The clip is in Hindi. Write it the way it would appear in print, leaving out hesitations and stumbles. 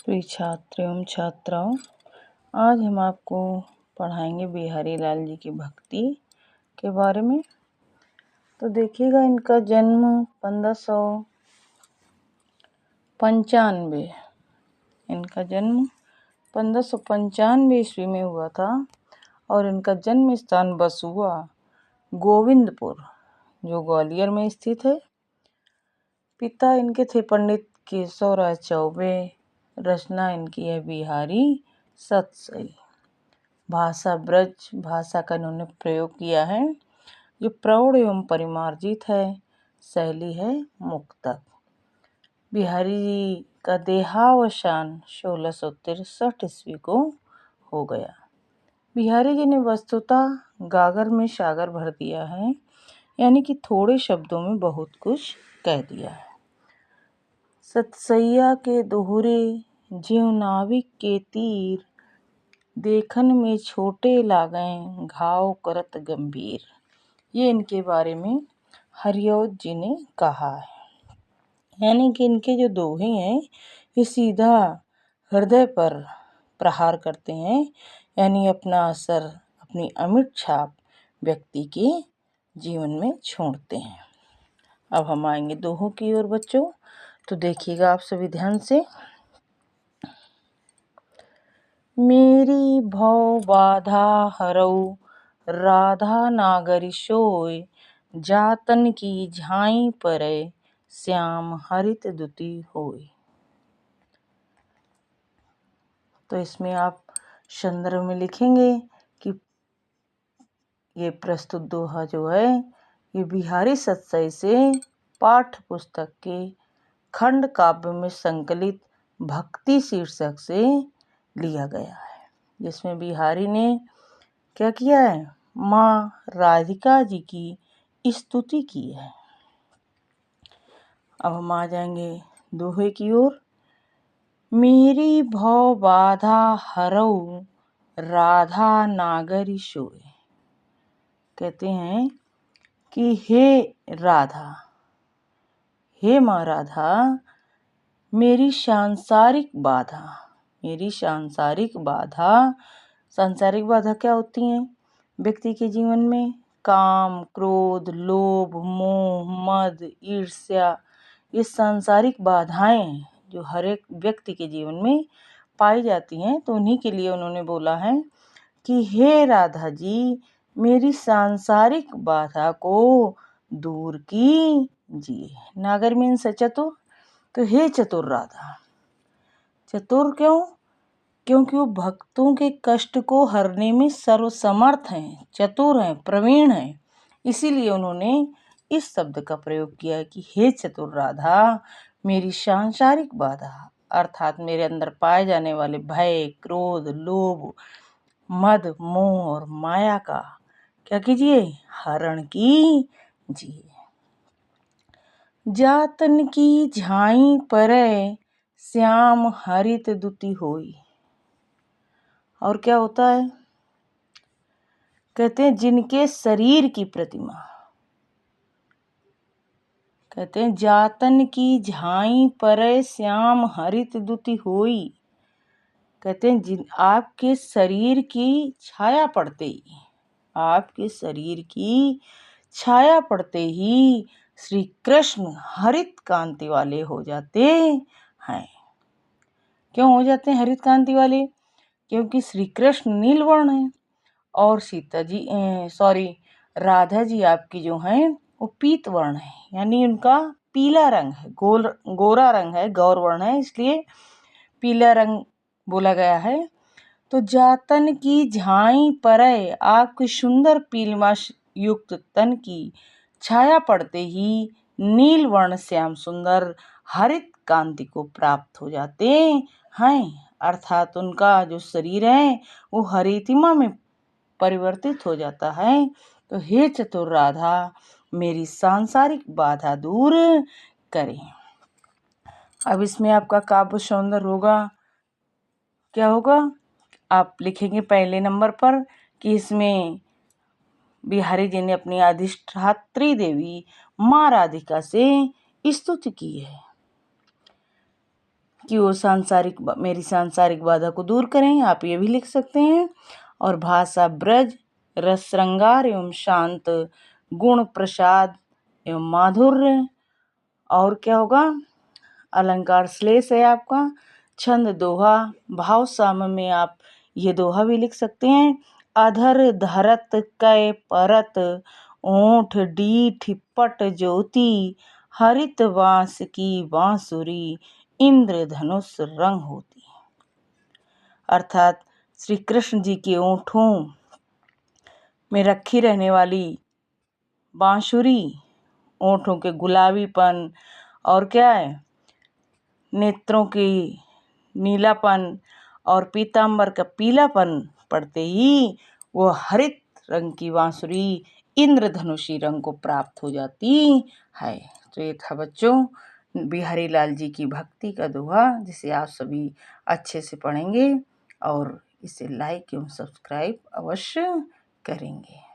प्रिय छात्र एवं छात्राओं, आज हम आपको पढ़ाएंगे बिहारी लाल जी की भक्ति के बारे में। तो देखिएगा, इनका जन्म 1595 ईस्वी में हुआ था और इनका जन्म स्थान बसुआ गोविंदपुर जो ग्वालियर में स्थित है। पिता इनके थे पंडित केशवराय चौबे। रचना इनकी है बिहारी सतसई। भाषा ब्रज भाषा का इन्होंने प्रयोग किया है जो प्रौढ़ एवं परिमार्जित है। शैली है मुक्तक। बिहारी जी का देहावसान 1663 ईस्वी को हो गया। बिहारी जी ने वस्तुतः गागर में सागर भर दिया है, यानी कि थोड़े शब्दों में बहुत कुछ कह दिया है। सतसैया के दोहरे ज्यों नाविक के तीर, देखन में छोटे लागें घाव करत गंभीर। ये इनके बारे में हरिऔध जी ने कहा है। यानी कि इनके जो दोहे हैं ये सीधा हृदय पर प्रहार करते हैं, यानी अपना असर, अपनी अमिट छाप व्यक्ति के जीवन में छोड़ते हैं। अब हम आएंगे दोहों की ओर बच्चों, तो देखिएगा आप सभी ध्यान से। मेरी भव बाधा हरऊ राधा नागरी सोय, जातन की झाई परै श्याम हरित दुति होय। तो इसमें आप संदर्भ में लिखेंगे कि ये प्रस्तुत दोहा जो है ये बिहारी सतसई से पाठ्य पुस्तक के खंड काव्य में संकलित भक्ति शीर्षक से लिया गया है, जिसमें बिहारी ने क्या किया है, माँ राधिका जी की स्तुति की है। अब हम आ जाएंगे दोहे की ओर। मेरी भव बाधा हरऊ राधा नागरी सोय। कहते हैं कि हे राधा, हे माँ राधा, मेरी सांसारिक बाधा, सांसारिक बाधा क्या होती हैं व्यक्ति के जीवन में? काम, क्रोध, लोभ, मोह, मद, ईर्ष्या, ये सांसारिक बाधाएं जो हर एक व्यक्ति के जीवन में पाई जाती हैं। तो उन्हीं के लिए उन्होंने बोला है कि हे राधा जी, मेरी सांसारिक बाधा को दूर कीजिए। नागर मीन्स चतुर, तो हे चतुर राधा। चतुर क्यों? क्योंकि वो भक्तों के कष्ट को हरने में सर्वसमर्थ हैं, चतुर हैं, प्रवीण हैं। इसीलिए उन्होंने इस शब्द का प्रयोग किया कि हे चतुर राधा, मेरी सांसारिक बाधा अर्थात मेरे अंदर पाए जाने वाले भय, क्रोध, लोभ, मद, मोह और माया का क्या कीजिए, हरण कीजिए। जातन की झाई परै श्याम हरित दुति होई। और क्या होता है? कहते हैं जिनके शरीर की प्रतिमा, कहते हैं जातन की झाई परै श्याम हरित दुति होई। कहते हैं जिन आपके शरीर की छाया पड़ते ही, आपके शरीर की छाया पड़ते ही श्री कृष्ण हरित कांति वाले हो जाते हैं। क्यों हो जाते हैं हरित कांति वाले? क्योंकि श्री कृष्ण नीलवर्ण है और राधा जी आपकी जो हैं वो पीत वर्ण है, यानी उनका पीला रंग है, गोरा रंग है, गौर वर्ण है, इसलिए पीला रंग बोला गया है। तो जातन की झाई परै, आपकी सुंदर पीलमा युक्त तन की छाया पड़ते ही नील वर्ण श्याम सुंदर हरित कांति को प्राप्त हो जाते हैं। अर्थात उनका जो शरीर है वो हरितिमा में परिवर्तित हो जाता है। तो हे चतुर राधा, मेरी सांसारिक बाधा दूर करें। अब इसमें आपका काव्य सौंदर्य होगा, क्या होगा? आप लिखेंगे पहले नंबर पर कि इसमें बिहारी जी ने अपनी अधिष्ठात्री देवी माँ राधिका से स्तुति की है। कि वो मेरी सांसारिक बाधा को दूर करें, आप ये भी लिख सकते हैं। और भाषा ब्रज, रस श्रृंगार एवं शांत, गुण प्रसाद एवं माधुर्य। और क्या होगा, अलंकार श्लेष है आपका, छंद दोहा, भाव साम में आप ये दोहा भी लिख सकते हैं। अधर धरत कै परत, ओंठ डीठ पट ज्योति, हरित बांस की बांसुरी, इंद्रधनुष रंग होती। अर्थात श्री कृष्ण जी के ओंठों में रखी रहने वाली बांसुरी, ओंठों के गुलाबीपन और क्या है, नेत्रों की नीलापन और पीतांबर का पीलापन पड़ते ही वो हरित रंग की बांसुरी इंद्रधनुषी रंग को प्राप्त हो जाती है। तो ये था बच्चों बिहारी लाल जी की भक्ति का दोहा, जिसे आप सभी अच्छे से पढ़ेंगे और इसे लाइक एवं सब्सक्राइब अवश्य करेंगे।